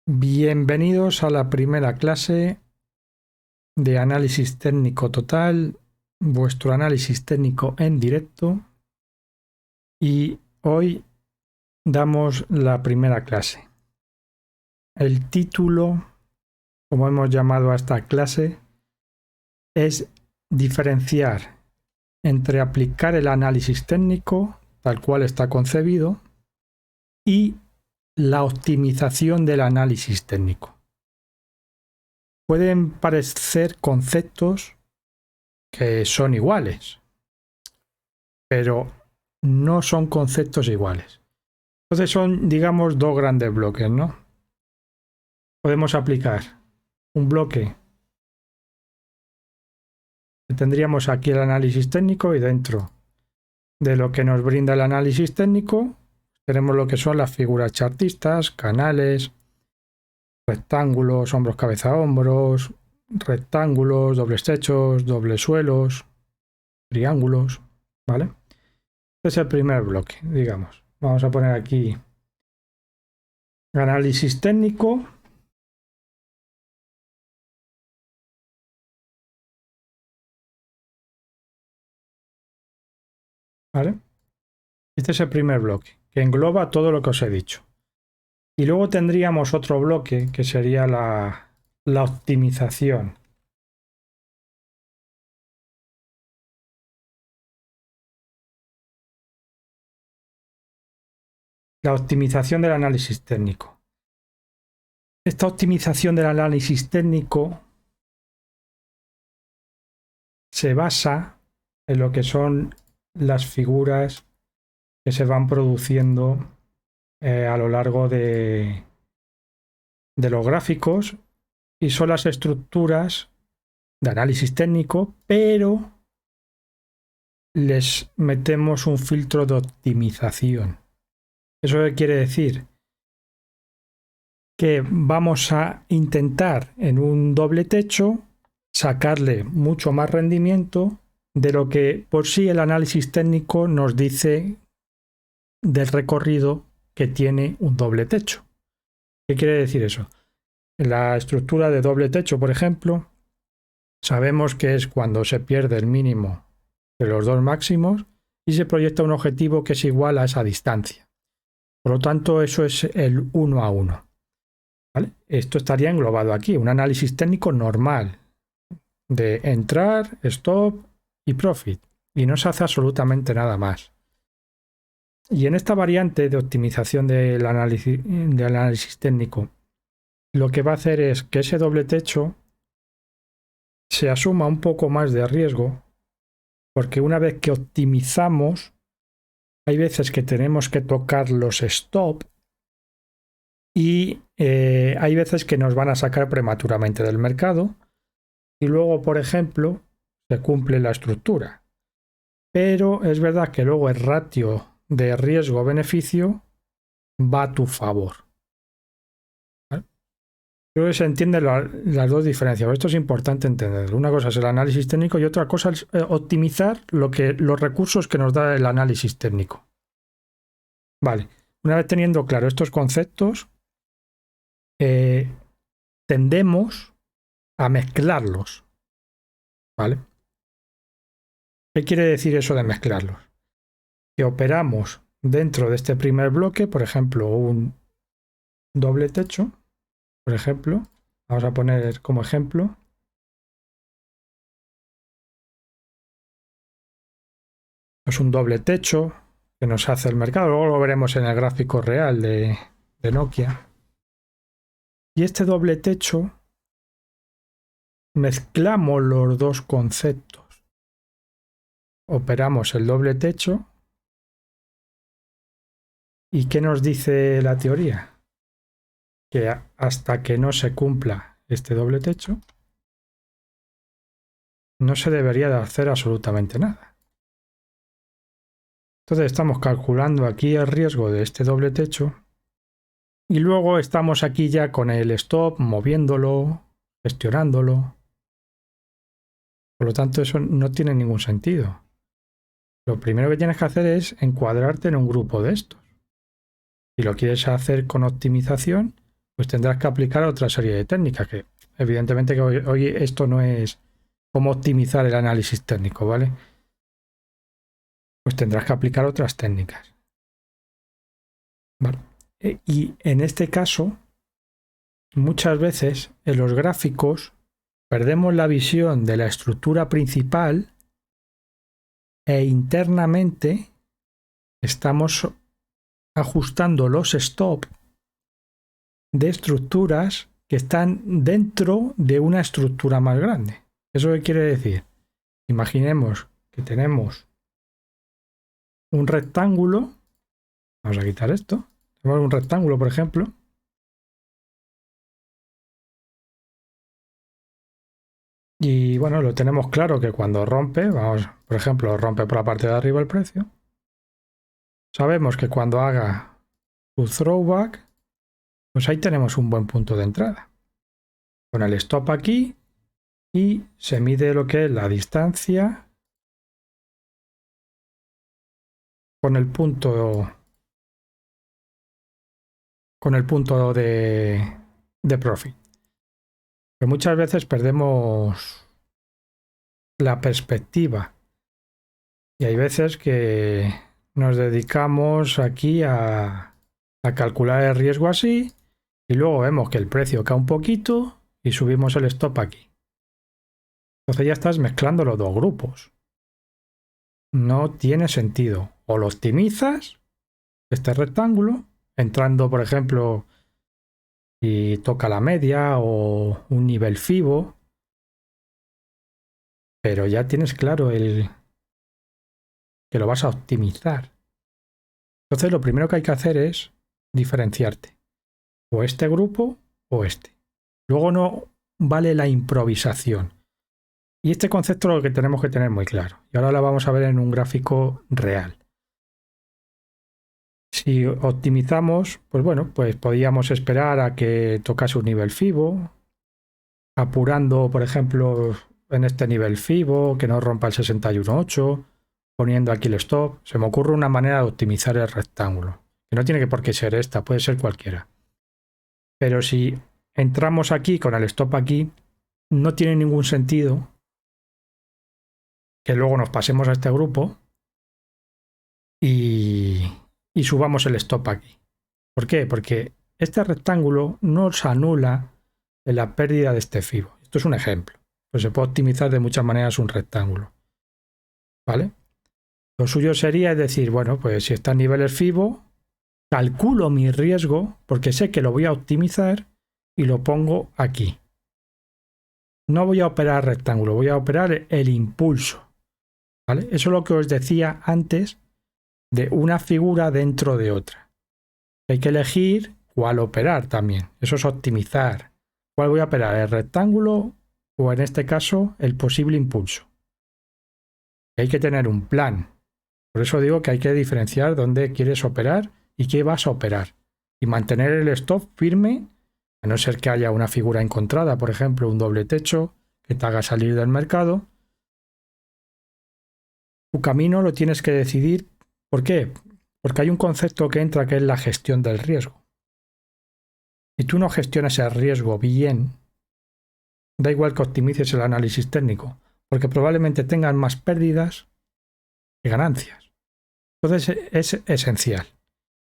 Bienvenidos a la primera clase de análisis técnico total, vuestro análisis técnico en directo, y hoy damos la primera clase. El título, como hemos llamado a esta clase, es diferenciar entre aplicar el análisis técnico tal cual está concebido y la optimización del análisis técnico. Pueden parecer conceptos que son iguales, pero no son conceptos iguales. Entonces son, digamos, dos grandes bloques, ¿no? Podemos aplicar un bloque que tendríamos aquí el análisis técnico, y dentro de lo que nos brinda el análisis técnico tenemos lo que son las figuras chartistas, canales, rectángulos, hombros, cabeza, hombros, rectángulos, dobles techos, dobles suelos, triángulos, ¿vale? Este es el primer bloque, digamos. Vamos a poner aquí análisis técnico. ¿Vale? Este es el primer bloque, que engloba todo lo que os he dicho. Y luego tendríamos otro bloque que sería la optimización. La optimización del análisis técnico. Esta optimización del análisis técnico se basa en lo que son las figuras que se van produciendo a lo largo de los gráficos, y son las estructuras de análisis técnico, pero les metemos un filtro de optimización. ¿Eso qué quiere decir? Que vamos a intentar en un doble techo sacarle mucho más rendimiento de lo que por sí el análisis técnico nos dice del recorrido que tiene un doble techo. ¿Qué quiere decir eso? En la estructura de doble techo, por ejemplo, sabemos que es cuando se pierde el mínimo de los dos máximos y se proyecta un objetivo que es igual a esa distancia. Por lo tanto, eso es el 1 a 1. ¿Vale? Esto estaría englobado aquí, un análisis técnico normal de entrar, stop y profit, y no se hace absolutamente nada más. Y en esta variante de optimización del análisis técnico, lo que va a hacer es que ese doble techo se asuma un poco más de riesgo, porque una vez que optimizamos, hay veces que tenemos que tocar los stop y hay veces que nos van a sacar prematuramente del mercado, y luego, por ejemplo, se cumple la estructura. Pero es verdad que luego el ratio de riesgo-beneficio va a tu favor. ¿Vale? Creo que se entienden las dos diferencias. Esto es importante entenderlo. Una cosa es el análisis técnico y otra cosa es optimizar los recursos que nos da el análisis técnico. Vale, una vez teniendo claro estos conceptos, tendemos a mezclarlos. ¿Vale? ¿Qué quiere decir eso de mezclarlos? Que operamos dentro de este primer bloque, por ejemplo, un doble techo, por ejemplo, vamos a poner como ejemplo, es un doble techo que nos hace el mercado, luego lo veremos en el gráfico real de Nokia. Y este doble techo mezclamos los dos conceptos. Operamos el doble techo. ¿Y qué nos dice la teoría? Que hasta que no se cumpla este doble techo, no se debería de hacer absolutamente nada. Entonces estamos calculando aquí el riesgo de este doble techo y luego estamos aquí ya con el stop, moviéndolo, gestionándolo. Por lo tanto, eso no tiene ningún sentido. Lo primero que tienes que hacer es encuadrarte en un grupo de estos. Si lo quieres hacer con optimización, pues tendrás que aplicar otra serie de técnicas, que evidentemente que hoy esto no es cómo optimizar el análisis técnico, ¿vale? Pues tendrás que aplicar otras técnicas. ¿Vale? Y en este caso, muchas veces en los gráficos perdemos la visión de la estructura principal e internamente estamos ajustando los stop de estructuras que están dentro de una estructura más grande. ¿Eso qué quiere decir? Imaginemos que tenemos un rectángulo. Vamos a quitar esto. Tenemos un rectángulo, por ejemplo. Y bueno, lo tenemos claro que cuando rompe, vamos, por ejemplo, rompe por la parte de arriba el precio. Sabemos que cuando haga su throwback, pues ahí tenemos un buen punto de entrada. Con el stop aquí y se mide lo que es la distancia con el punto de profit. Pero muchas veces perdemos la perspectiva y hay veces que nos dedicamos aquí a calcular el riesgo así y luego vemos que el precio cae un poquito y subimos el stop aquí. Entonces ya estás mezclando los dos grupos. No tiene sentido. O lo optimizas, este rectángulo, entrando, por ejemplo, y toca la media o un nivel FIBO, pero ya tienes claro que lo vas a optimizar. Entonces lo primero que hay que hacer es diferenciarte. O este grupo o este. Luego no vale la improvisación. Y este concepto es lo que tenemos que tener muy claro. Y ahora lo vamos a ver en un gráfico real. Si optimizamos, pues bueno, pues podíamos esperar a que tocase un nivel FIBO, apurando, por ejemplo, en este nivel FIBO, que no rompa el 61.8, poniendo aquí el stop. Se me ocurre una manera de optimizar el rectángulo, que no tiene por qué ser esta, puede ser cualquiera. Pero si entramos aquí con el stop aquí, no tiene ningún sentido que luego nos pasemos a este grupo y subamos el stop aquí. ¿Por qué? Porque este rectángulo nos anula la pérdida de este FIBO. Esto es un ejemplo. Pues se puede optimizar de muchas maneras un rectángulo. ¿Vale? Lo suyo sería decir, bueno, pues si está en niveles FIBO, calculo mi riesgo porque sé que lo voy a optimizar y lo pongo aquí. No voy a operar rectángulo, voy a operar el impulso. ¿Vale? Eso es lo que os decía antes de una figura dentro de otra. Hay que elegir cuál operar también. Eso es optimizar. ¿Cuál voy a operar? ¿El rectángulo o en este caso el posible impulso? Hay que tener un plan. Por eso digo que hay que diferenciar dónde quieres operar y qué vas a operar. Y mantener el stop firme, a no ser que haya una figura encontrada, por ejemplo, un doble techo que te haga salir del mercado. Tu camino lo tienes que decidir. ¿Por qué? Porque hay un concepto que entra que es la gestión del riesgo. Si tú no gestionas el riesgo bien, da igual que optimices el análisis técnico, porque probablemente tengan más pérdidas que ganancias. Entonces es esencial.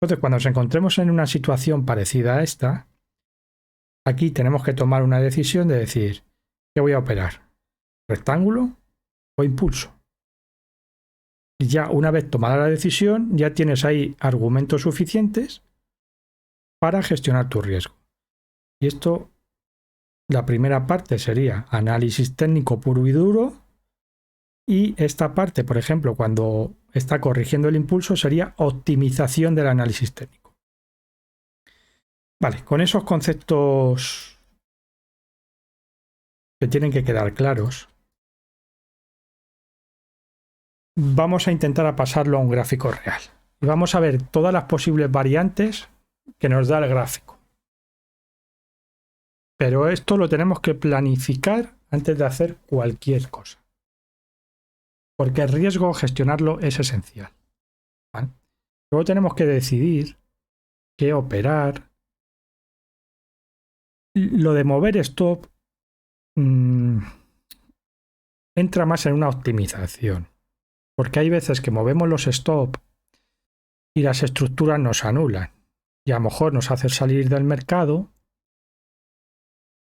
Entonces cuando nos encontremos en una situación parecida a esta, aquí tenemos que tomar una decisión de decir, ¿qué voy a operar? ¿Rectángulo o impulso? Y ya una vez tomada la decisión, ya tienes ahí argumentos suficientes para gestionar tu riesgo. Y esto, la primera parte sería análisis técnico puro y duro. Y esta parte, por ejemplo, cuando está corrigiendo el impulso, sería optimización del análisis técnico. Vale, con esos conceptos que tienen que quedar claros, vamos a intentar a pasarlo a un gráfico real. Y vamos a ver todas las posibles variantes que nos da el gráfico. Pero esto lo tenemos que planificar antes de hacer cualquier cosa. Porque el riesgo, gestionarlo es esencial. ¿Vale? Luego tenemos que decidir qué operar, lo de mover stop entra más en una optimización, porque hay veces que movemos los stop y las estructuras nos anulan y a lo mejor nos hace salir del mercado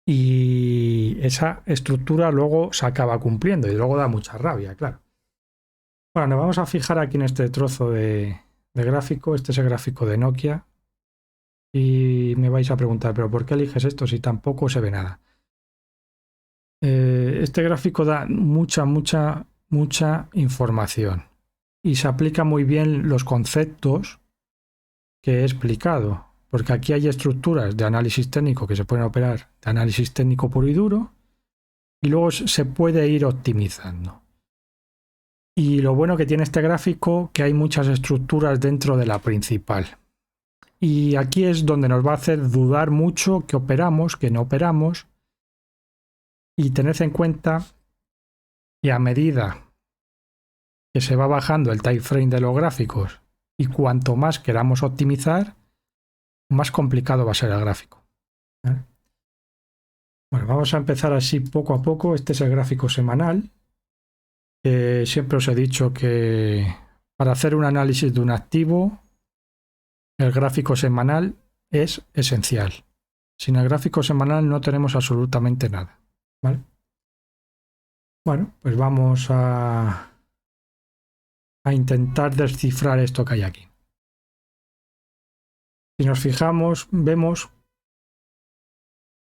y esa estructura luego se acaba cumpliendo y luego da mucha rabia, claro. Bueno, nos vamos a fijar aquí en este trozo de gráfico. Este es el gráfico de Nokia. Y me vais a preguntar, ¿pero por qué eliges esto si tampoco se ve nada? Este gráfico da mucha información. Y se aplica muy bien los conceptos que he explicado. Porque aquí hay estructuras de análisis técnico que se pueden operar de análisis técnico puro y duro. Y luego se puede ir optimizando. Y lo bueno que tiene este gráfico, que hay muchas estructuras dentro de la principal. Y aquí es donde nos va a hacer dudar mucho que operamos, que no operamos. Y tened en cuenta que a medida que se va bajando el time frame de los gráficos y cuanto más queramos optimizar, más complicado va a ser el gráfico. ¿Vale? Bueno, vamos a empezar así poco a poco. Este es el gráfico semanal. Siempre os he dicho que para hacer un análisis de un activo, el gráfico semanal es esencial. Sin el gráfico semanal no tenemos absolutamente nada. ¿Vale? Bueno, pues vamos a intentar descifrar esto que hay aquí. Si nos fijamos, vemos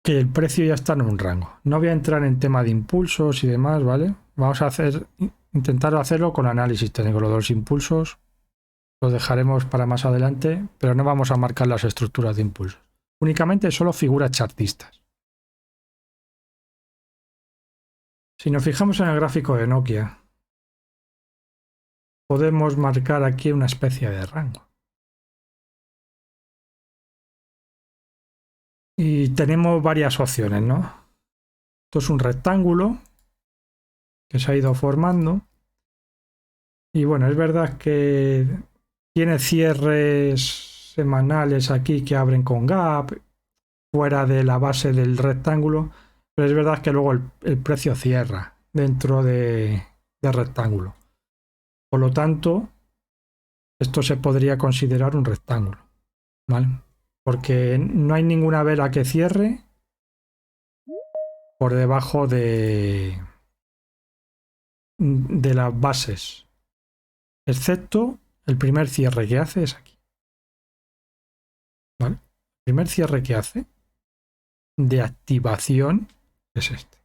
que el precio ya está en un rango. No voy a entrar en tema de impulsos y demás, ¿vale? Vamos a intentar hacerlo con análisis técnico. Lo de los impulsos lo dejaremos para más adelante, pero no vamos a marcar las estructuras de impulsos. Únicamente solo figuras chartistas. Si nos fijamos en el gráfico de Nokia, podemos marcar aquí una especie de rango. Y tenemos varias opciones, ¿no? Esto es un rectángulo que se ha ido formando. Y bueno, es verdad que tiene cierres semanales aquí que abren con gap, fuera de la base del rectángulo, pero es verdad que luego el precio cierra dentro del rectángulo. Por lo tanto, esto se podría considerar un rectángulo, ¿vale? Porque no hay ninguna vela que cierre por debajo de las bases, excepto el primer cierre que hace es aquí. ¿Vale? El primer cierre que hace de activación es este.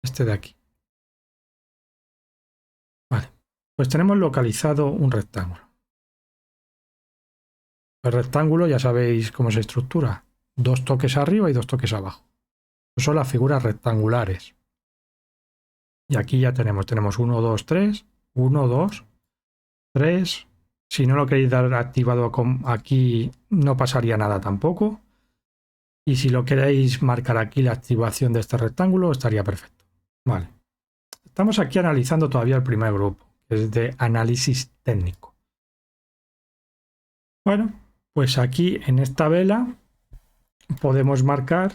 Este de aquí. Vale. Pues tenemos localizado un rectángulo. El rectángulo ya sabéis cómo se estructura. 2 toques arriba y 2 toques abajo. Son las figuras rectangulares. Y aquí ya tenemos 1, 2, 3. 1, 2, 3. Si no lo queréis dar activado aquí, no pasaría nada tampoco. Y si lo queréis marcar aquí la activación de este rectángulo, estaría perfecto. Vale. Estamos aquí analizando todavía el primer grupo, que es de análisis técnico. Bueno, pues aquí en esta vela podemos marcar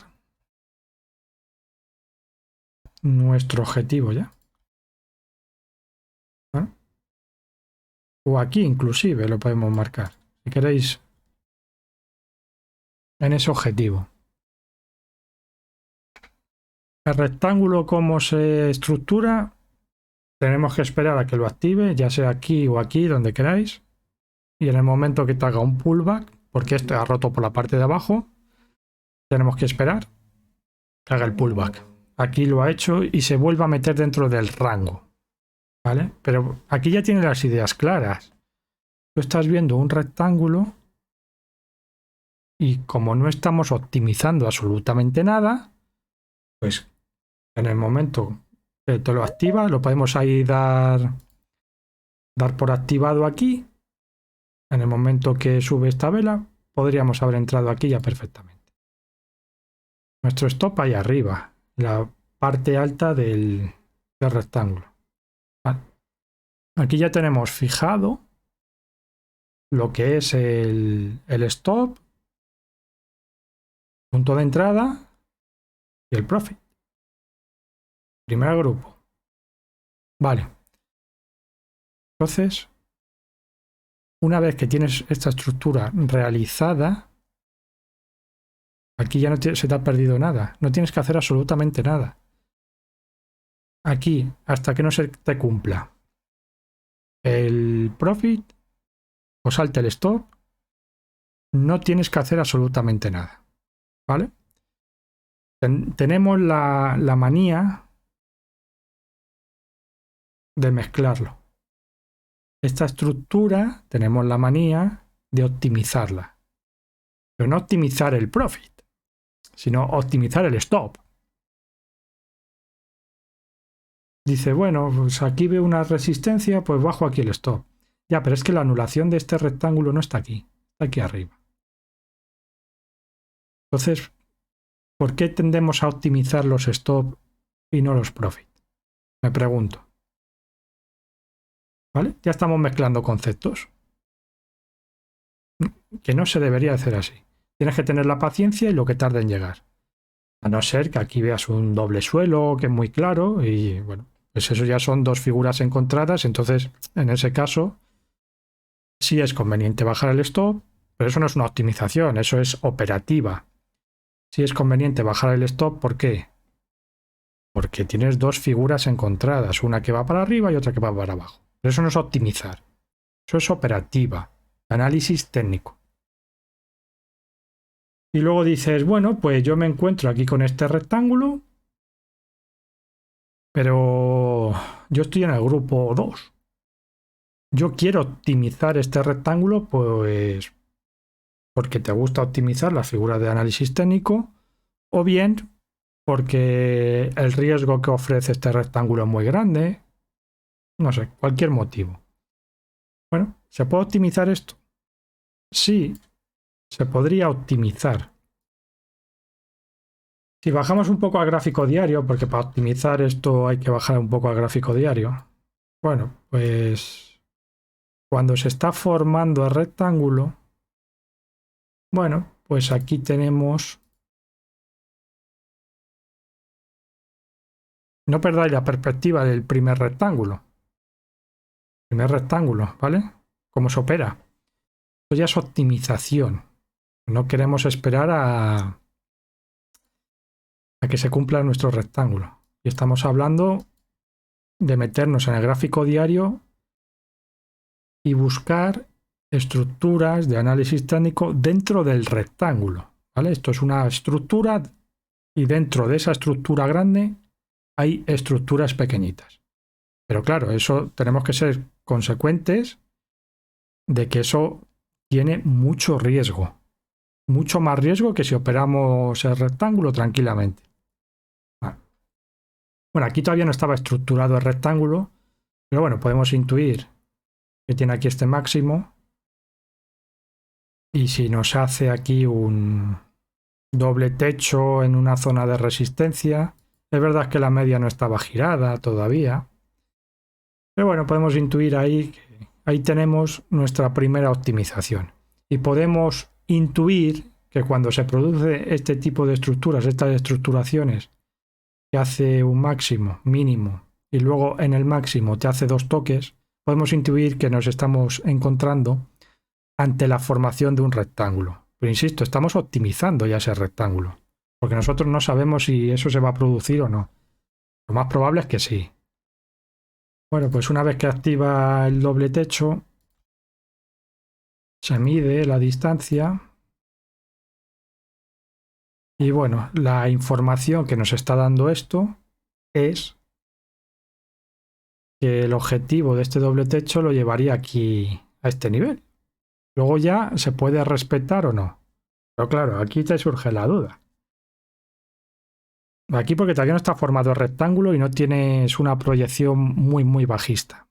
nuestro objetivo ya. ¿Vale? O aquí inclusive lo podemos marcar, si queréis, en ese objetivo. El rectángulo, cómo se estructura, tenemos que esperar a que lo active, ya sea aquí o aquí, donde queráis. Y en el momento que te haga un pullback, porque esto ha roto por la parte de abajo, tenemos que esperar que haga el pullback. Aquí lo ha hecho y se vuelve a meter dentro del rango. ¿Vale? Pero aquí ya tiene las ideas claras. Tú estás viendo un rectángulo y como no estamos optimizando absolutamente nada, pues en el momento que te lo activa, lo podemos ahí dar por activado aquí. En el momento que sube esta vela, podríamos haber entrado aquí ya perfectamente. Nuestro stop ahí arriba, la parte alta del rectángulo. Vale. Aquí ya tenemos fijado lo que es el stop. punto de entrada y el profit. Primer grupo. Vale. Entonces, una vez que tienes esta estructura realizada, aquí ya no se te ha perdido nada. No tienes que hacer absolutamente nada. Aquí, hasta que no se te cumpla el profit o salte el stop, no tienes que hacer absolutamente nada. ¿Vale? Tenemos la manía de mezclarlo. Esta estructura tenemos la manía de optimizarla. Pero no optimizar el profit, sino optimizar el stop. Dice, bueno, pues aquí veo una resistencia, pues bajo aquí el stop. Ya, pero es que la anulación de este rectángulo no está aquí, está aquí arriba. Entonces, ¿por qué tendemos a optimizar los stop y no los profit? Me pregunto. ¿Vale? Ya estamos mezclando conceptos. Que no se debería hacer así. Tienes que tener la paciencia y lo que tarde en llegar. A no ser que aquí veas un doble suelo que es muy claro y bueno, pues eso ya son dos figuras encontradas. Entonces, en ese caso, sí es conveniente bajar el stop, pero eso no es una optimización, eso es operativa. Sí es conveniente bajar el stop, ¿por qué? Porque tienes dos figuras encontradas, una que va para arriba y otra que va para abajo. Pero eso no es optimizar, eso es operativa, análisis técnico. Y luego dices, bueno, pues yo me encuentro aquí con este rectángulo, pero yo estoy en el grupo 2. Yo quiero optimizar este rectángulo, pues porque te gusta optimizar las figuras de análisis técnico, o bien porque el riesgo que ofrece este rectángulo es muy grande. No sé, cualquier motivo. Bueno, ¿se puede optimizar esto? Sí, se podría optimizar. Si bajamos un poco al gráfico diario, porque para optimizar esto hay que bajar un poco al gráfico diario. Bueno, pues cuando se está formando el rectángulo, bueno, pues aquí tenemos... No perdáis la perspectiva del primer rectángulo. Primer rectángulo, ¿vale? ¿Cómo se opera? Esto ya es optimización. No queremos esperar a que se cumpla nuestro rectángulo. Y estamos hablando de meternos en el gráfico diario y buscar estructuras de análisis técnico dentro del rectángulo. ¿Vale? Esto es una estructura y dentro de esa estructura grande hay estructuras pequeñitas. Pero claro, eso tenemos que ser consecuentes de que eso tiene mucho riesgo. Mucho más riesgo que si operamos el rectángulo tranquilamente. Bueno, aquí todavía no estaba estructurado el rectángulo, pero bueno, podemos intuir que tiene aquí este máximo. Y si nos hace aquí un doble techo en una zona de resistencia, es verdad que la media no estaba girada todavía. Pero bueno, podemos intuir ahí que ahí tenemos nuestra primera optimización. Y podemos intuir que cuando se produce este tipo de estructuras, estas estructuraciones, que hace un máximo, mínimo, y luego en el máximo te hace dos toques, podemos intuir que nos estamos encontrando ante la formación de un rectángulo. Pero insisto, estamos optimizando ya ese rectángulo, porque nosotros no sabemos si eso se va a producir o no. Lo más probable es que sí. Bueno, pues una vez que activa el doble techo, se mide la distancia y bueno, la información que nos está dando esto es que el objetivo de este doble techo lo llevaría aquí a este nivel. Luego ya se puede respetar o no. Pero claro, aquí te surge la duda. Aquí porque todavía no está formado el rectángulo y no tienes una proyección muy bajista.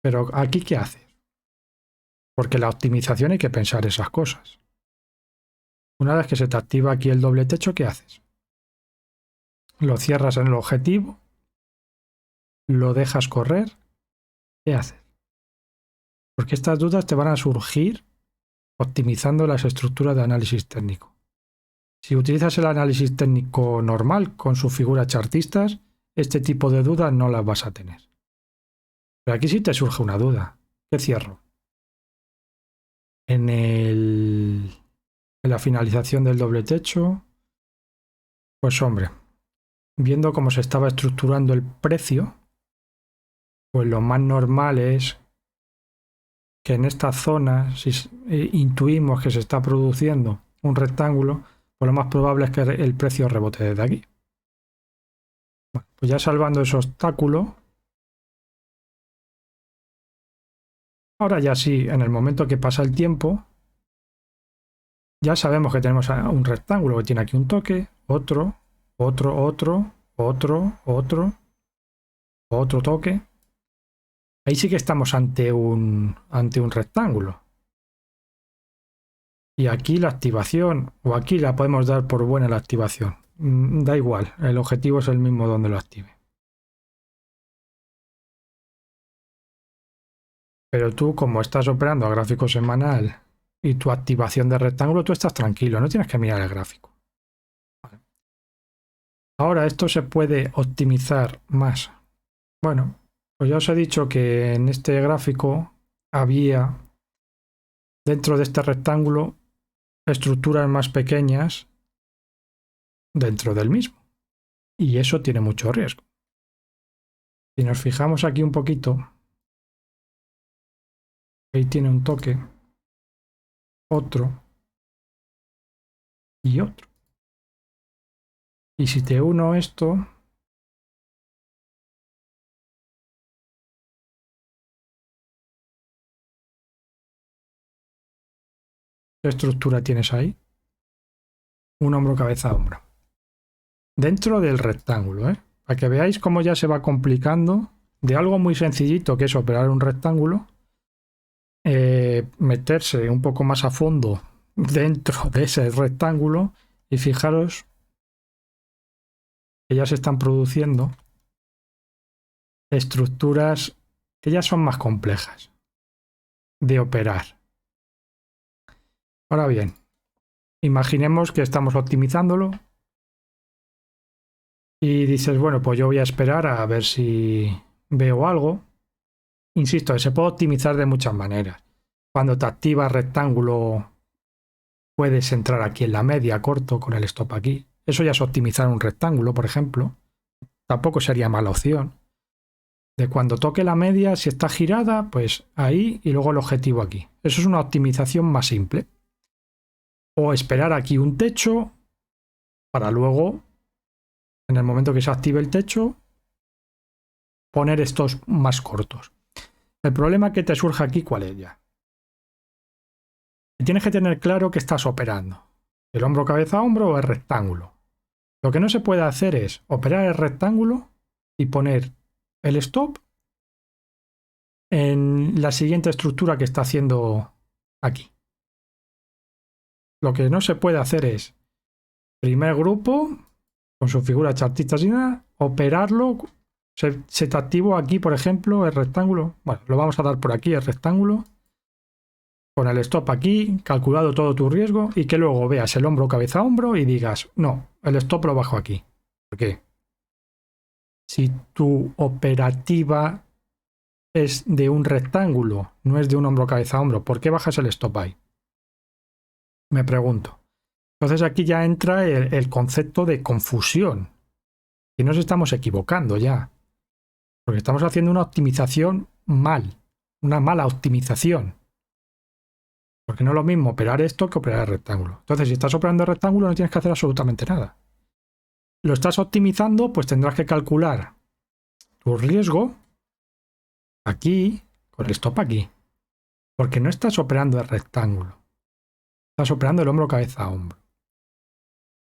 Pero aquí, ¿qué haces? Porque la optimización hay que pensar esas cosas. Una vez que se te activa aquí el doble techo, ¿qué haces? Lo cierras en el objetivo, lo dejas correr, ¿qué haces? Porque estas dudas te van a surgir optimizando las estructuras de análisis técnico. Si utilizas el análisis técnico normal con sus figuras chartistas, este tipo de dudas no las vas a tener. Pero aquí sí te surge una duda. ¿Qué cierro? En la finalización del doble techo, pues hombre, viendo cómo se estaba estructurando el precio, pues lo más normal es que en esta zona, si intuimos que se está produciendo un rectángulo, pues lo más probable es que el precio rebote desde aquí. Bueno, pues ya salvando ese obstáculo, ahora ya sí, en el momento que pasa el tiempo, ya sabemos que tenemos un rectángulo que tiene aquí un toque, otro toque. Ahí sí que estamos ante un rectángulo. Y aquí la activación, o aquí la podemos dar por buena la activación. Da igual, el objetivo es el mismo donde lo active. Pero tú, como estás operando a gráfico semanal y tu activación de rectángulo, tú estás tranquilo, no tienes que mirar el gráfico. Vale. Ahora esto se puede optimizar más. Bueno, pues ya os he dicho que en este gráfico había dentro de este rectángulo estructuras más pequeñas dentro del mismo. Y eso tiene mucho riesgo. Si nos fijamos aquí un poquito, ahí tiene un toque, otro y otro. Y si te uno esto, ¿qué estructura tienes ahí? Un hombro, cabeza, hombro. Dentro del rectángulo, ¿eh? Para que veáis cómo ya se va complicando de algo muy sencillito que es operar un rectángulo, meterse un poco más a fondo dentro de ese rectángulo y fijaros que ya se están produciendo estructuras que ya son más complejas de operar. Ahora bien, imaginemos que estamos optimizándolo y dices, bueno, pues yo voy a esperar a ver si veo algo. Insisto, se puede optimizar de muchas maneras. Cuando te activas rectángulo, puedes entrar aquí en la media, corto, con el stop aquí. Eso ya es optimizar un rectángulo, por ejemplo. Tampoco sería mala opción. De cuando toque la media, si está girada, pues ahí y luego el objetivo aquí. Eso es una optimización más simple. O esperar aquí un techo para luego, en el momento que se active el techo, poner estos más cortos. El problema que te surge aquí, ¿cuál es ya? Tienes que tener claro que estás operando. El hombro, cabeza, hombro o el rectángulo. Lo que no se puede hacer es operar el rectángulo y poner el stop en la siguiente estructura que está haciendo aquí. Lo que no se puede hacer es primer grupo con su figura chartista y nada, operarlo. Se te activó aquí, por ejemplo, el rectángulo. Bueno, lo vamos a dar por aquí, el rectángulo. Con el stop aquí, calculado todo tu riesgo y que luego veas el hombro, cabeza, hombro y digas, no, el stop lo bajo aquí. ¿Por qué? Si tu operativa es de un rectángulo, no es de un hombro, cabeza, hombro, ¿por qué bajas el stop ahí? Me pregunto. Entonces aquí ya entra el concepto de confusión. Y nos estamos equivocando ya. Porque estamos haciendo una optimización mal. Una mala optimización. Porque no es lo mismo operar esto que operar el rectángulo. Entonces, si estás operando el rectángulo, no tienes que hacer absolutamente nada. Lo estás optimizando, pues tendrás que calcular tu riesgo aquí con el stop aquí. Porque no estás operando el rectángulo. Estás operando el hombro, cabeza, hombro.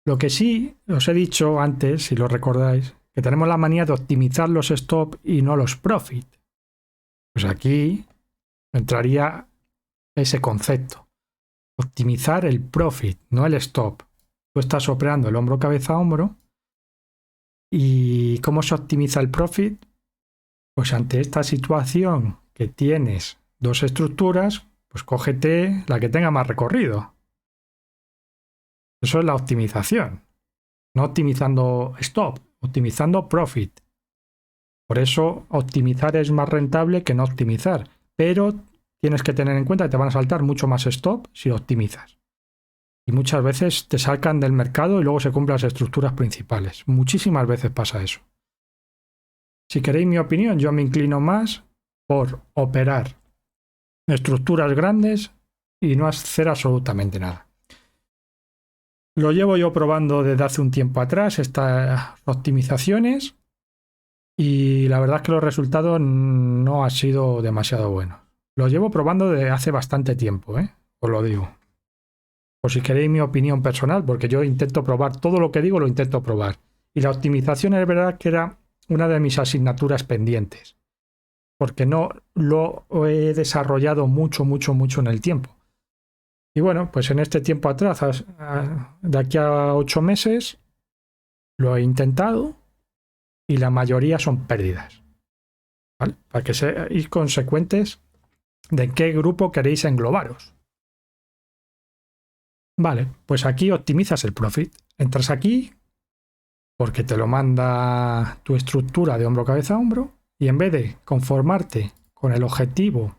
Lo que sí os he dicho antes, si lo recordáis, que tenemos la manía de optimizar los stop y no los profit. Pues aquí entraría ese concepto. Optimizar el profit, no el stop. Tú estás operando el hombro, cabeza, hombro. ¿Y cómo se optimiza el profit? Pues ante esta situación que tienes dos estructuras, pues cógete la que tenga más recorrido. Eso es la optimización. No optimizando stop, optimizando profit. Por eso optimizar es más rentable que no optimizar. Pero tienes que tener en cuenta que te van a saltar mucho más stop si optimizas. Y muchas veces te sacan del mercado y luego se cumplen las estructuras principales. Muchísimas veces pasa eso. Si queréis mi opinión, yo me inclino más por operar estructuras grandes y no hacer absolutamente nada. Lo llevo yo probando desde hace un tiempo atrás, estas optimizaciones, y la verdad es que los resultados no han sido demasiado buenos. Lo llevo probando desde hace bastante tiempo, os lo digo. Por si queréis mi opinión personal, porque yo intento probar todo lo que digo, lo intento probar. Y la optimización es verdad que era una de mis asignaturas pendientes, porque no lo he desarrollado mucho en el tiempo. Y bueno, pues en este tiempo atrás, de aquí a 8 meses, lo he intentado y la mayoría son pérdidas. ¿Vale? Para que seáis consecuentes de en qué grupo queréis englobaros. Vale, pues aquí optimizas el profit. Entras aquí porque te lo manda tu estructura de hombro, cabeza, hombro, y en vez de conformarte con el objetivo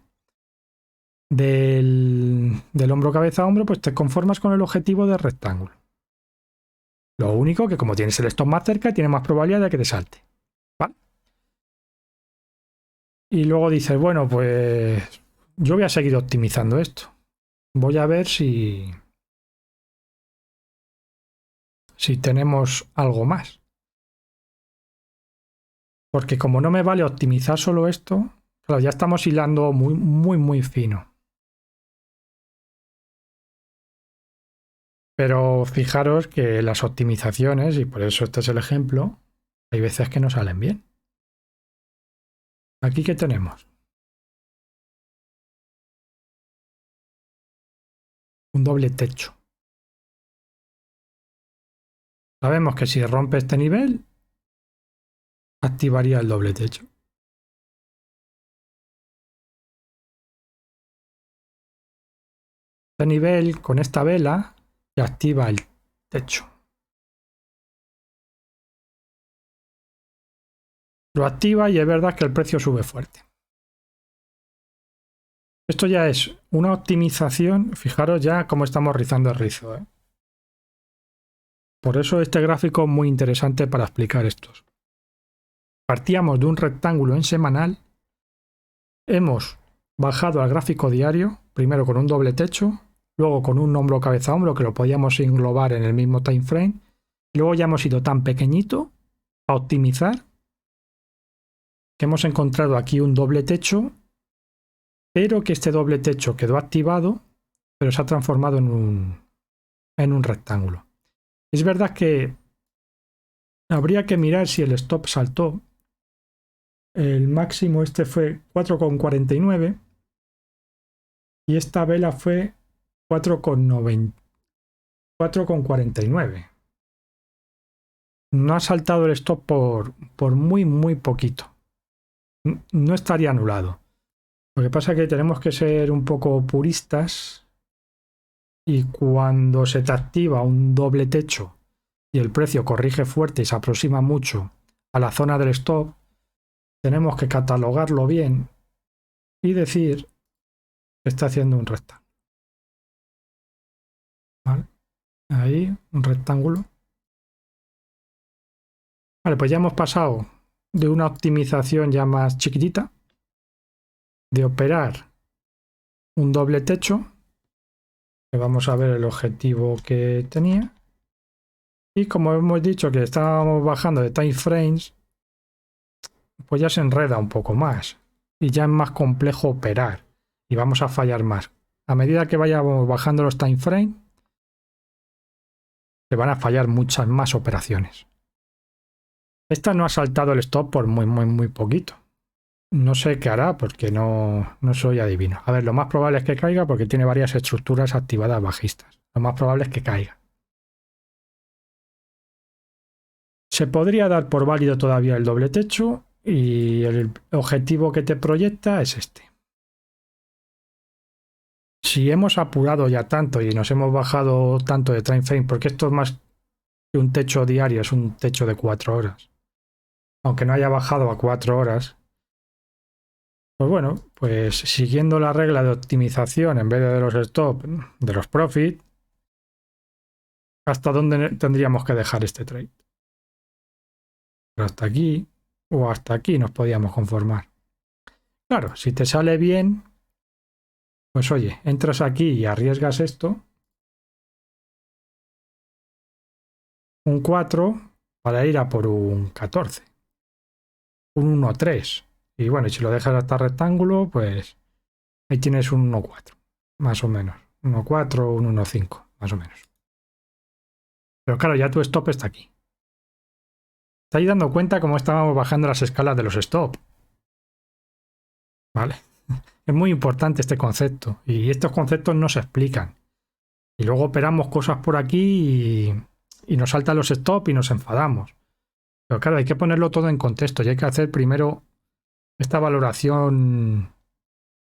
del hombro, cabeza, hombro, pues te conformas con el objetivo del rectángulo. Lo único que como tienes el stop más cerca, tienes más probabilidad de que te salte. ¿Vale? Y luego dices, bueno, pues yo voy a seguir optimizando esto. Voy a ver si tenemos algo más. Porque como no me vale optimizar solo esto, claro, ya estamos hilando muy fino. Pero fijaros que las optimizaciones, y por eso este es el ejemplo, hay veces que no salen bien. ¿Aquí qué tenemos? Un doble techo. Sabemos que si rompe este nivel, activaría el doble techo. Este nivel, con esta vela, se activa el techo. Lo activa y es verdad que el precio sube fuerte. Esto ya es una optimización, fijaros ya cómo estamos rizando el rizo. Por eso este gráfico es muy interesante para explicar esto. Partíamos de un rectángulo en semanal, hemos bajado al gráfico diario, primero con un doble techo, luego con un hombro cabeza a hombro que lo podíamos englobar en el mismo time frame, luego ya hemos ido tan pequeñito a optimizar que hemos encontrado aquí un doble techo, pero que este doble techo quedó activado, pero se ha transformado en un rectángulo. Es verdad que habría que mirar si el stop saltó. El máximo este fue 4,49 y esta vela fue 4,49. No ha saltado el stop por muy poquito. No estaría anulado. Lo que pasa es que tenemos que ser un poco puristas y cuando se te activa un doble techo y el precio corrige fuerte y se aproxima mucho a la zona del stop, tenemos que catalogarlo bien y decir que está haciendo un rectángulo. ¿Vale? Ahí, un rectángulo. Vale, pues ya hemos pasado de una optimización ya más chiquitita, de operar un doble techo, que vamos a ver el objetivo que tenía. Y como hemos dicho que estábamos bajando de time frames, pues ya se enreda un poco más y ya es más complejo operar y vamos a fallar más. A medida que vayamos bajando los time frames, se van a fallar muchas más operaciones. Esta no ha saltado el stop por muy poquito. No sé qué hará porque no soy adivino. A ver, lo más probable es que caiga porque tiene varias estructuras activadas bajistas. Lo más probable es que caiga. Se podría dar por válido todavía el doble techo y el objetivo que te proyecta es este. si hemos apurado ya tanto y nos hemos bajado tanto de time frame, porque esto es más que un techo diario, es un techo de 4 horas. Aunque no haya bajado a 4 horas, pues bueno, pues siguiendo la regla de optimización en vez de los stop, de los profit, ¿hasta dónde tendríamos que dejar este trade? Pero hasta aquí o hasta aquí nos podíamos conformar. Claro, si te sale bien, pues oye, entras aquí y arriesgas esto, un 4 para ir a por un 14, un 1,3. Y bueno, y si lo dejas hasta rectángulo, pues ahí tienes un 1,4, más o menos. 1,4, un 1,5, más o menos. Pero claro, ya tu stop está aquí. ¿Estáis dando cuenta cómo estábamos bajando las escalas de los stop? ¿Vale? Es muy importante este concepto. Y estos conceptos no se explican. Y luego operamos cosas por aquí y nos saltan los stop y nos enfadamos. Pero claro, hay que ponerlo todo en contexto y hay que hacer primero esta valoración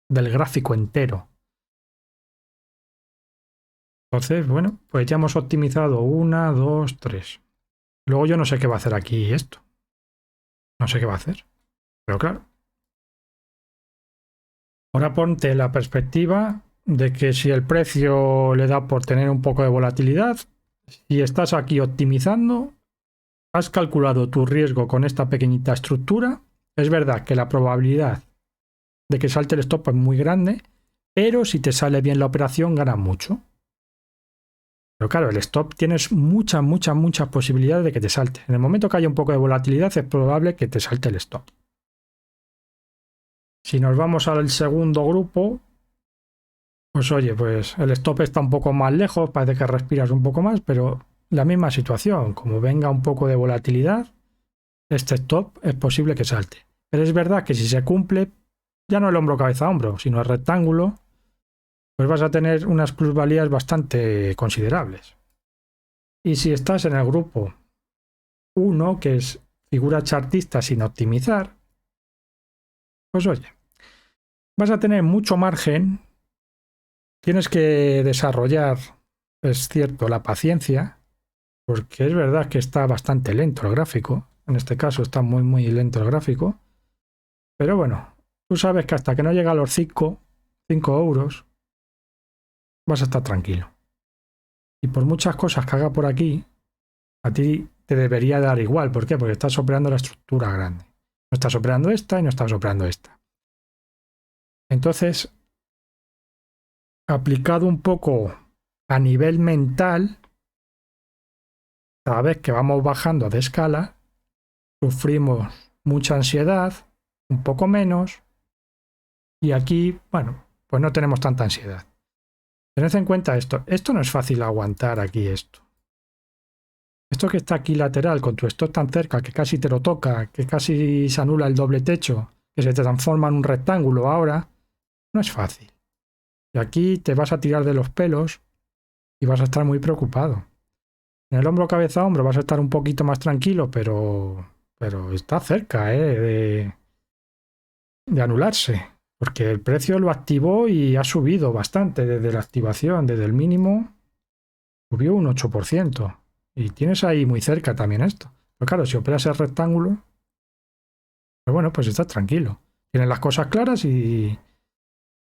del gráfico entero. Entonces, bueno, pues ya hemos optimizado 1, 2, 3. Luego yo no sé qué va a hacer aquí esto. No sé qué va a hacer. Pero claro. Ahora ponte la perspectiva de que si el precio le da por tener un poco de volatilidad, si estás aquí optimizando, has calculado tu riesgo con esta pequeñita estructura. Es verdad que la probabilidad de que salte el stop es muy grande, pero si te sale bien la operación ganas mucho. Pero claro, el stop tienes muchas posibilidades de que te salte. En el momento que haya un poco de volatilidad es probable que te salte el stop. Si nos vamos al segundo grupo, pues oye, pues el stop está un poco más lejos, parece que respiras un poco más, pero la misma situación, como venga un poco de volatilidad, este stop es posible que salte. Pero es verdad que si se cumple, ya no el hombro cabeza hombro, sino el rectángulo, pues vas a tener unas plusvalías bastante considerables. Y si estás en el grupo 1, que es figura chartista sin optimizar, pues oye, vas a tener mucho margen, tienes que desarrollar, es cierto, la paciencia, porque es verdad que está bastante lento el gráfico, en este caso está muy lento el gráfico, pero bueno, tú sabes que hasta que no llega a los 5 euros, vas a estar tranquilo. Y por muchas cosas que haga por aquí, a ti te debería dar igual. ¿Por qué? Porque estás operando la estructura grande. No estás operando esta y no estás operando esta. Entonces, aplicado un poco a nivel mental, cada vez que vamos bajando de escala, sufrimos mucha ansiedad, un poco menos, y aquí, bueno, pues no tenemos tanta ansiedad. Tened en cuenta esto. Esto no es fácil aguantar aquí esto. Esto que está aquí lateral, con tu stop tan cerca, que casi te lo toca, que casi se anula el doble techo, que se te transforma en un rectángulo ahora, no es fácil. Y aquí te vas a tirar de los pelos y vas a estar muy preocupado. En el hombro cabeza a hombro vas a estar un poquito más tranquilo, pero está cerca de anularse. Porque el precio lo activó y ha subido bastante desde la activación, desde el mínimo subió un 8%. Y tienes ahí muy cerca también esto. Pero claro, si operas el rectángulo, pues bueno, pues estás tranquilo. Tienes las cosas claras y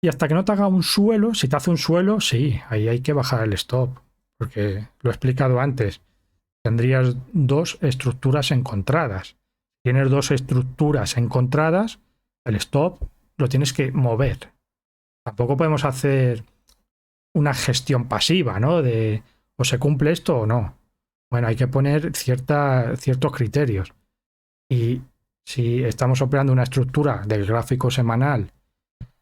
hasta que no te haga un suelo, si te hace un suelo, sí, ahí hay que bajar el stop. Porque lo he explicado antes, tendrías dos estructuras encontradas. Tienes dos estructuras encontradas, el stop lo tienes que mover. Tampoco podemos hacer una gestión pasiva, ¿no? De o se cumple esto o no. Bueno, hay que poner ciertos criterios. Y si estamos operando una estructura del gráfico semanal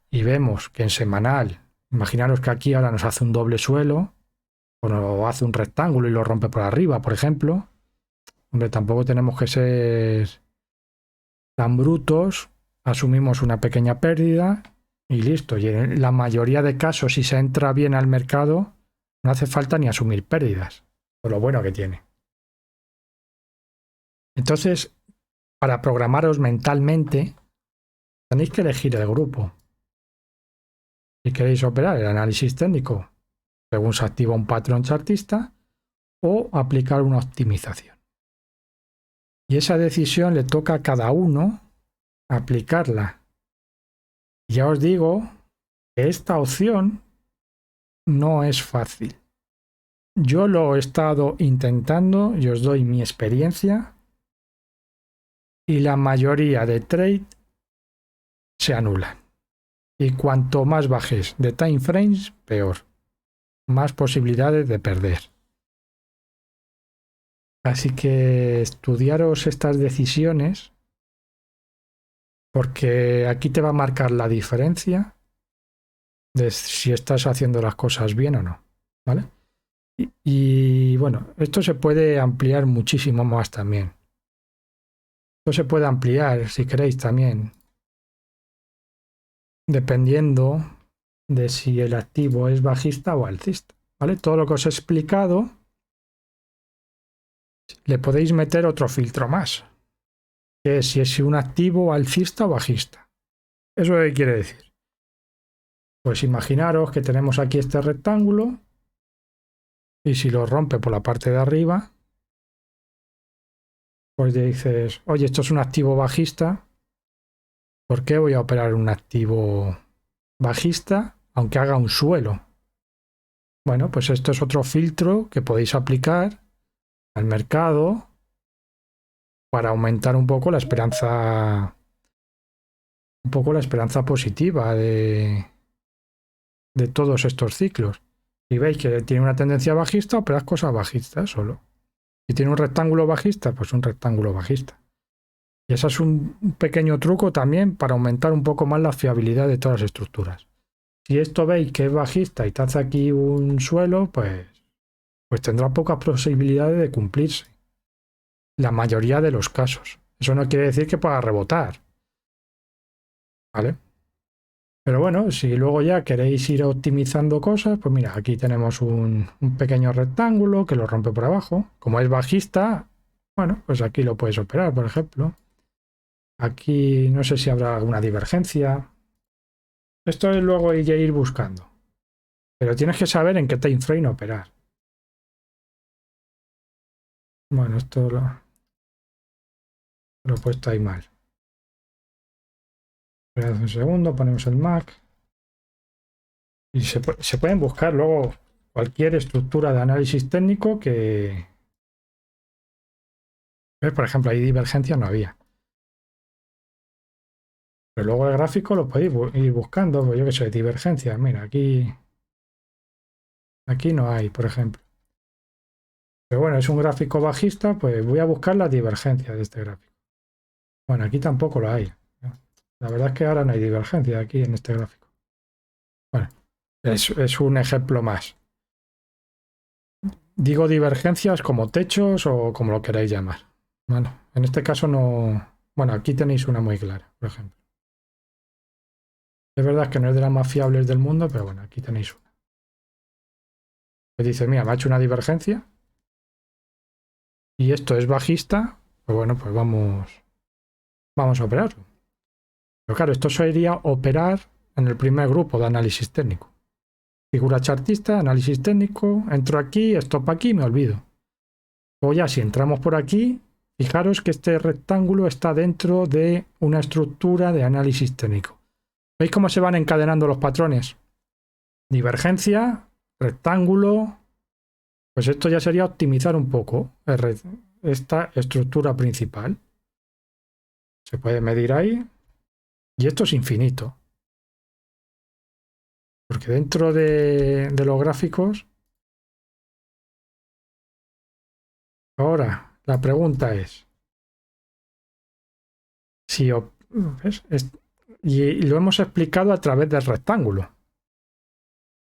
y vemos que en semanal, imaginaros que aquí ahora nos hace un doble suelo, o hace un rectángulo y lo rompe por arriba, por ejemplo, hombre, tampoco tenemos que ser tan brutos, asumimos una pequeña pérdida y listo. Y en la mayoría de casos, si se entra bien al mercado, no hace falta ni asumir pérdidas, por lo bueno que tiene. Entonces, para programaros mentalmente, tenéis que elegir el grupo. Si queréis operar el análisis técnico según se activa un patrón chartista o aplicar una optimización. Y esa decisión le toca a cada uno aplicarla. Ya os digo que esta opción no es fácil. Yo lo he estado intentando y os doy mi experiencia y la mayoría de trades se anulan. Y cuanto más bajes de time frames, peor. Más posibilidades de perder. Así que estudiaros estas decisiones porque aquí te va a marcar la diferencia de si estás haciendo las cosas bien o no, ¿vale? Y bueno, esto se puede ampliar muchísimo más también. Esto se puede ampliar si queréis también, dependiendo de si el activo es bajista o alcista, ¿vale? Todo lo que os he explicado le podéis meter otro filtro más, que es si es un activo alcista o bajista. ¿Eso qué quiere decir? Pues imaginaros que tenemos aquí este rectángulo y si lo rompe por la parte de arriba, pues dices, oye, esto es un activo bajista, ¿por qué voy a operar un activo bajista aunque haga un suelo? Bueno, pues esto es otro filtro que podéis aplicar al mercado para aumentar un poco la esperanza positiva de todos estos ciclos. Si veis que tiene una tendencia bajista, operad cosas bajistas solo. Si tiene un rectángulo bajista, pues un rectángulo bajista. Y ese es un pequeño truco también para aumentar un poco más la fiabilidad de todas las estructuras. Si esto veis que es bajista y te hace aquí un suelo, pues tendrá pocas posibilidades de cumplirse. La mayoría de los casos. Eso no quiere decir que pueda rebotar. ¿Vale? Pero bueno, si luego ya queréis ir optimizando cosas, pues mira, aquí tenemos un pequeño rectángulo que lo rompe por abajo. Como es bajista, bueno, pues aquí lo puedes operar, por ejemplo. Aquí no sé si habrá alguna divergencia. Esto es luego ir buscando. Pero tienes que saber en qué time frame operar. Bueno, esto lo he puesto ahí mal. Esperad un segundo, ponemos el Mac. Y se pueden buscar luego cualquier estructura de análisis técnico que... Por ejemplo, ahí divergencia no había. Pero luego el gráfico lo podéis ir buscando, pues yo que sé, divergencia. Mira, aquí no hay, por ejemplo. Pero bueno, es un gráfico bajista, pues voy a buscar la divergencia de este gráfico. Bueno, aquí tampoco lo hay. La verdad es que ahora no hay divergencia aquí en este gráfico. Bueno, es un ejemplo más. Digo divergencias como techos o como lo queráis llamar. Bueno, en este caso no... Bueno, aquí tenéis una muy clara, por ejemplo. Es verdad que no es de las más fiables del mundo, pero bueno, aquí tenéis una. Pues dice, mira, me ha hecho una divergencia. Y esto es bajista. Pues bueno, pues vamos a operarlo. Pero claro, esto sería operar en el primer grupo de análisis técnico. Figura chartista, análisis técnico, entro aquí, stop aquí, me olvido. O ya si entramos por aquí, fijaros que este rectángulo está dentro de una estructura de análisis técnico. ¿Veis cómo se van encadenando los patrones? Divergencia, rectángulo. Pues esto ya sería optimizar un poco esta estructura principal. Se puede medir ahí. Y esto es infinito. Porque dentro de los gráficos... Ahora, la pregunta es... Si... ¿ves? Y lo hemos explicado a través del rectángulo.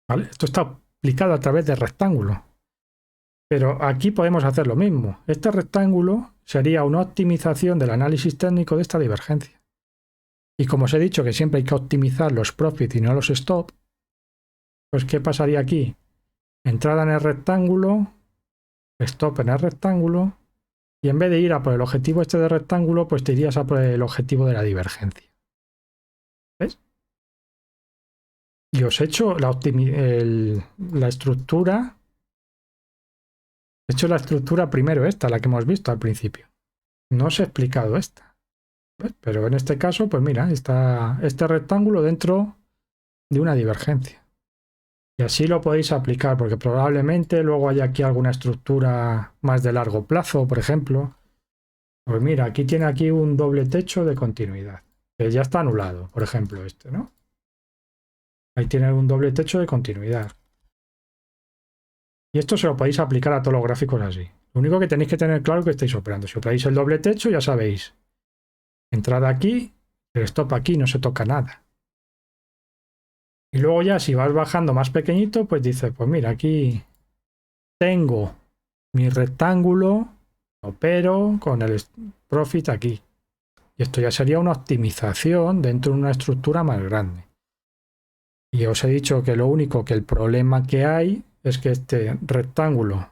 ¿Vale? Esto está explicado a través del rectángulo. Pero aquí podemos hacer lo mismo. Este rectángulo sería una optimización del análisis técnico de esta divergencia. Y como os he dicho que siempre hay que optimizar los profits y no los stop, pues ¿qué pasaría aquí? Entrada en el rectángulo, stop en el rectángulo, y en vez de ir a por el objetivo este de rectángulo, pues te irías a por el objetivo de la divergencia. ¿Ves? Y os he hecho la estructura. He hecho la estructura primero esta, la que hemos visto al principio. No os he explicado esta. ¿Ves? Pero en este caso, pues mira, está este rectángulo dentro de una divergencia. Y así lo podéis aplicar, porque probablemente luego haya aquí alguna estructura más de largo plazo, por ejemplo. Pues mira, aquí tiene aquí un doble techo de continuidad, que ya está anulado, por ejemplo, este, ¿no? Ahí tiene un doble techo de continuidad. Y esto se lo podéis aplicar a todos los gráficos así. Lo único que tenéis que tener claro es que estáis operando. Si operáis el doble techo, ya sabéis. Entrada aquí, el stop aquí, no se toca nada. Y luego ya si vas bajando más pequeñito, pues dices, pues mira, aquí tengo mi rectángulo, opero con el profit aquí. Y esto ya sería una optimización dentro de una estructura más grande. Y os he dicho que lo único que el problema que hay es que este rectángulo,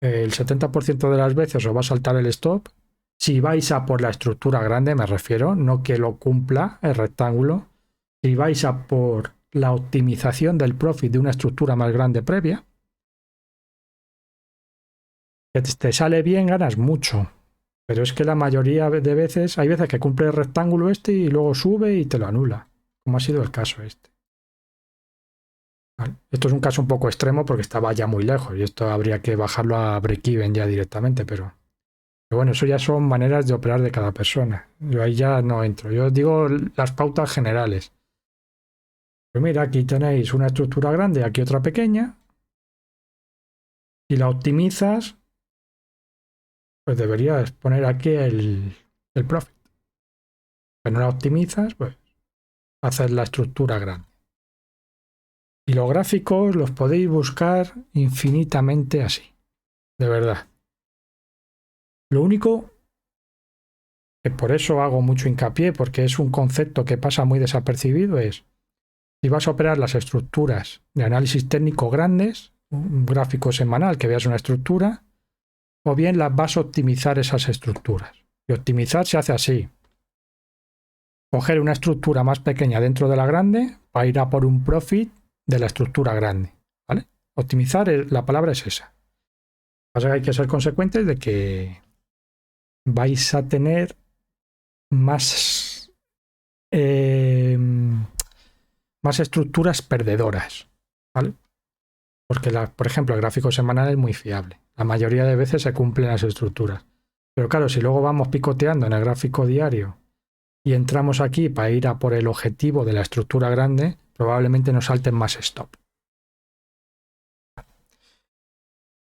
el 70% de las veces os va a saltar el stop. Si vais a por la estructura grande, me refiero, no que lo cumpla el rectángulo. Si vais a por la optimización del profit de una estructura más grande previa, que te sale bien, ganas mucho. Pero es que la mayoría de veces, hay veces que cumple el rectángulo este y luego sube y te lo anula, como ha sido el caso este. Vale. Esto es un caso un poco extremo porque estaba ya muy lejos y esto habría que bajarlo a break-even ya directamente, pero bueno, eso ya son maneras de operar de cada persona. Yo ahí ya no entro. Yo digo las pautas generales. Pues mira, aquí tenéis una estructura grande, aquí otra pequeña. Si la optimizas, pues deberías poner aquí el profit. Si no la optimizas, pues haces la estructura grande. Y los gráficos los podéis buscar infinitamente así. De verdad. Lo único que por eso hago mucho hincapié, porque es un concepto que pasa muy desapercibido, es si vas a operar las estructuras de análisis técnico grandes, un gráfico semanal que veas una estructura, o bien las vas a optimizar esas estructuras. Y optimizar se hace así. Coger una estructura más pequeña dentro de la grande para ir a por un profit de la estructura grande. ¿Vale? Optimizar, la palabra es esa. Pasa que hay que ser consecuentes de que vais a tener más más estructuras perdedoras, ¿vale? Porque, por ejemplo, el gráfico semanal es muy fiable. La mayoría de veces se cumplen las estructuras. Pero claro, si luego vamos picoteando en el gráfico diario y entramos aquí para ir a por el objetivo de la estructura grande, probablemente nos salten más stop.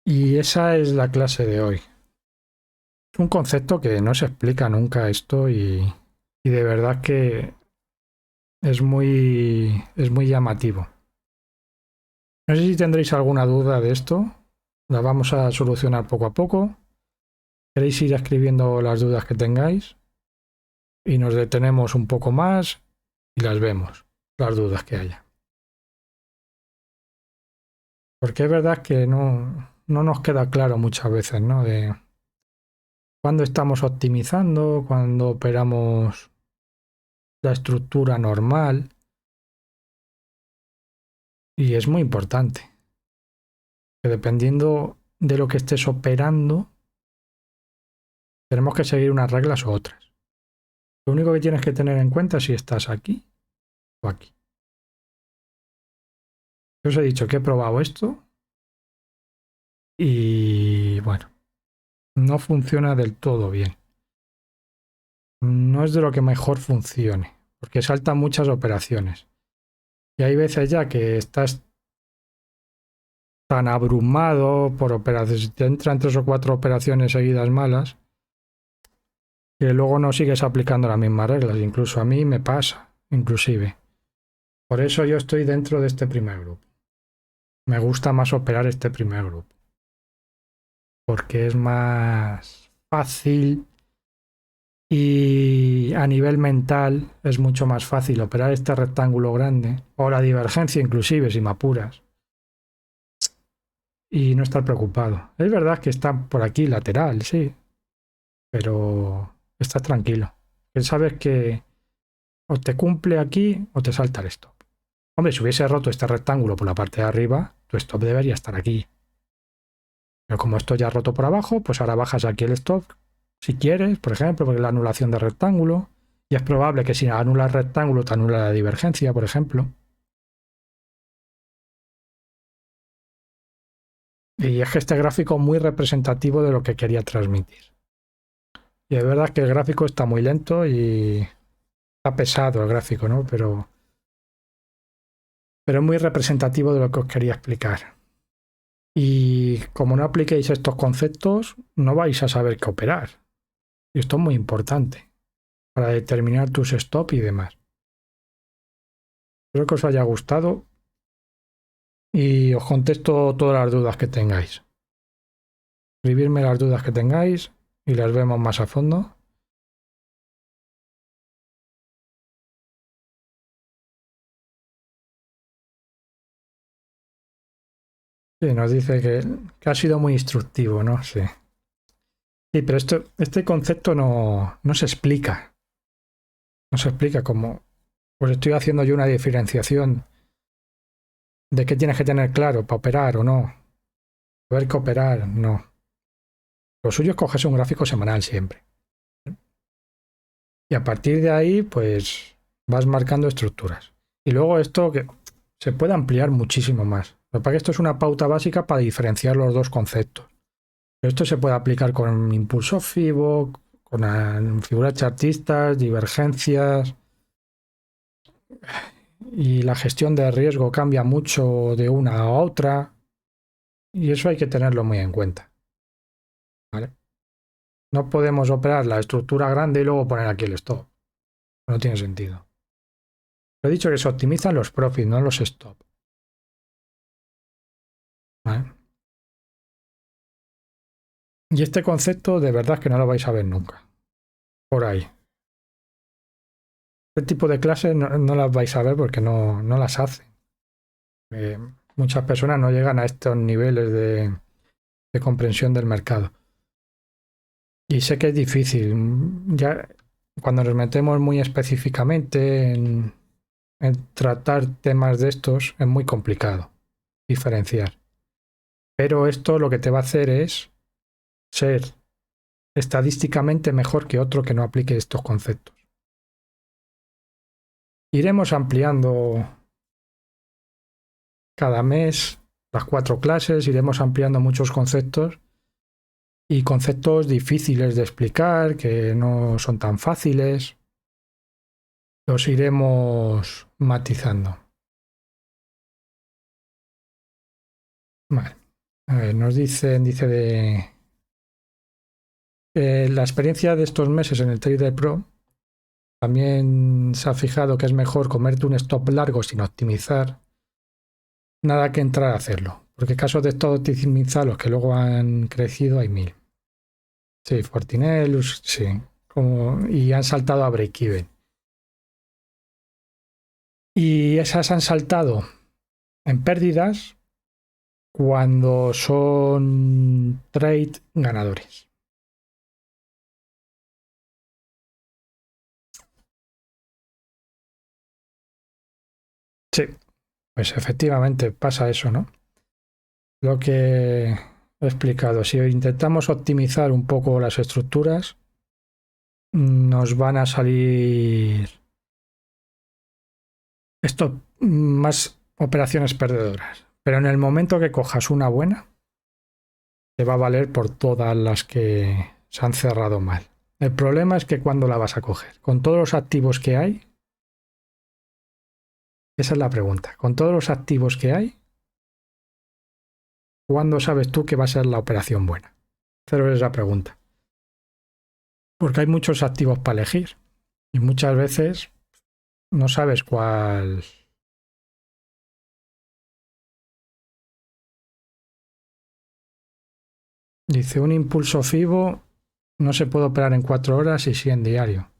Y esa es la clase de hoy. Es un concepto que no se explica nunca esto y de verdad que es muy llamativo. No sé si tendréis alguna duda de esto. La vamos a solucionar poco a poco. ¿Queréis ir escribiendo las dudas que tengáis? Y nos detenemos un poco más y las vemos, las dudas que haya. Porque es verdad que no nos queda claro muchas veces, ¿no? De cuándo estamos optimizando, cuándo operamos la estructura normal. Y es muy importante que dependiendo de lo que estés operando, tenemos que seguir unas reglas u otras. Lo único que tienes que tener en cuenta es si estás aquí o aquí. Yo os he dicho que he probado esto y bueno, no funciona del todo bien. No es de lo que mejor funcione, porque saltan muchas operaciones. Y hay veces ya que estás tan abrumado por operaciones, te entran 3 o 4 operaciones seguidas malas, que luego no sigues aplicando las mismas reglas. Incluso a mí me pasa, inclusive. Por eso yo estoy dentro de este primer grupo. Me gusta más operar este primer grupo. Porque es más fácil y a nivel mental es mucho más fácil operar este rectángulo grande o la divergencia inclusive si me apuras y no estar preocupado. Es verdad que está por aquí lateral, sí, pero estás tranquilo. Sabes que o te cumple aquí o te salta el stop. Hombre, si hubiese roto este rectángulo por la parte de arriba, tu stop debería estar aquí. Pero como esto ya ha roto por abajo, pues ahora bajas aquí el stop, si quieres, por ejemplo, porque es la anulación de rectángulo. Y es probable que si anulas rectángulo, te anula la divergencia, por ejemplo. Y es que este gráfico es muy representativo de lo que quería transmitir. Y es verdad que el gráfico está muy lento y está pesado el gráfico, ¿no? Pero es muy representativo de lo que os quería explicar. Y como no apliquéis estos conceptos, no vais a saber qué operar. Y esto es muy importante para determinar tus stop y demás. Espero que os haya gustado y os contesto todas las dudas que tengáis. Escribirme las dudas que tengáis y las vemos más a fondo. Sí, nos dice que ha sido muy instructivo, ¿no? Sí. Sí, pero este concepto no se explica. No se explica cómo. Pues estoy haciendo yo una diferenciación de qué tienes que tener claro para operar o no. Ver qué operar, no. Lo suyo es cogerse un gráfico semanal siempre. Y a partir de ahí, pues vas marcando estructuras. Y luego esto que se puede ampliar muchísimo más. Lo que pasa es que esto es una pauta básica para diferenciar los dos conceptos. Pero esto se puede aplicar con impulso FIBO, con figuras chartistas, divergencias. Y la gestión de riesgo cambia mucho de una a otra. Y eso hay que tenerlo muy en cuenta. ¿Vale? No podemos operar la estructura grande y luego poner aquí el stop. No tiene sentido. He dicho que se optimizan los profits, no los stop. ¿Vale? Y este concepto de verdad que no lo vais a ver nunca. Por ahí. Este tipo de clases no las vais a ver porque no las hacen. Muchas personas no llegan a estos niveles de comprensión del mercado. Y sé que es difícil. Ya cuando nos metemos muy específicamente en tratar temas de estos es muy complicado diferenciar. Pero esto lo que te va a hacer es ser estadísticamente mejor que otro que no aplique estos conceptos. Iremos ampliando cada mes las 4 clases, iremos ampliando muchos conceptos y conceptos difíciles de explicar, que no son tan fáciles, los iremos matizando. Vale. A ver, nos dice de la experiencia de estos meses en el Trader Pro. También se ha fijado que es mejor comerte un stop largo sin optimizar, nada que entrar a hacerlo, porque casos de stop optimizados que luego han crecido hay 1000. Sí, Fortinelus, sí, y han saltado a break-even. Y esas han saltado en pérdidas cuando son trade ganadores. Sí, pues efectivamente pasa eso, ¿no? Lo que he explicado, si intentamos optimizar un poco las estructuras, nos van a salir esto más operaciones perdedoras. Pero en el momento que cojas una buena, te va a valer por todas las que se han cerrado mal. El problema es que cuando la vas a coger. Con todos los activos que hay, esa es la pregunta. Con todos los activos que hay, ¿cuándo sabes tú que va a ser la operación buena? Cero es la pregunta. Porque hay muchos activos para elegir. Y muchas veces no sabes cuál. Dice, un impulso FIBO no se puede operar en 4 horas y sí en diario.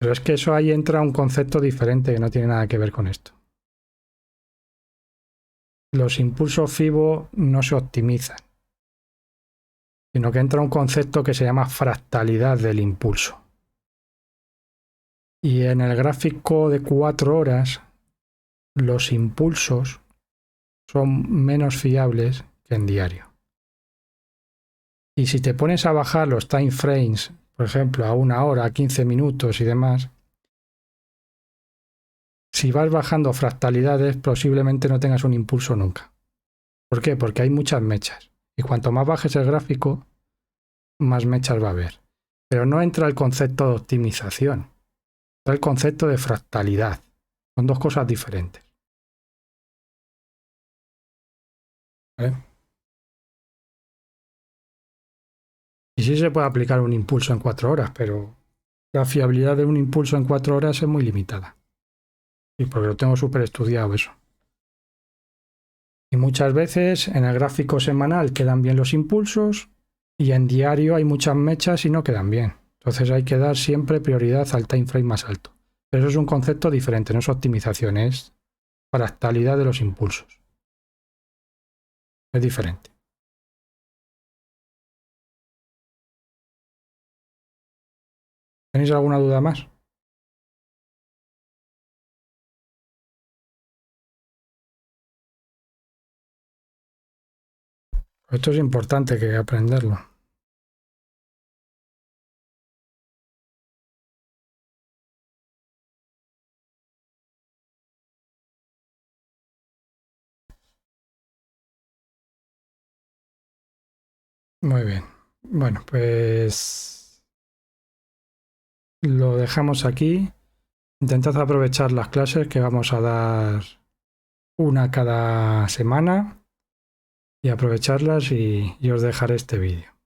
Pero es que eso ahí entra un concepto diferente que no tiene nada que ver con esto. Los impulsos FIBO no se optimizan, sino que entra un concepto que se llama fractalidad del impulso. Y en el gráfico de 4 horas, los impulsos son menos fiables que en diario. Y si te pones a bajar los time frames, por ejemplo, a 1 hora, a 15 minutos y demás, si vas bajando fractalidades, posiblemente no tengas un impulso nunca. ¿Por qué? Porque hay muchas mechas. Y cuanto más bajes el gráfico, más mechas va a haber. Pero no entra el concepto de optimización. Entra el concepto de fractalidad. Son dos cosas diferentes. ¿Vale? Y sí se puede aplicar un impulso en 4 horas, pero la fiabilidad de un impulso en 4 horas es muy limitada. Y porque lo tengo súper estudiado eso. Y muchas veces en el gráfico semanal quedan bien los impulsos y en diario hay muchas mechas y no quedan bien. Entonces hay que dar siempre prioridad al time frame más alto. Pero eso es un concepto diferente, no es optimización, es fractalidad de los impulsos. Es diferente. ¿Tenéis alguna duda más? Esto es importante que aprenderlo. Muy bien. Bueno, pues lo dejamos aquí. Intentad aprovechar las clases que vamos a dar una cada semana y aprovecharlas y os dejaré este vídeo.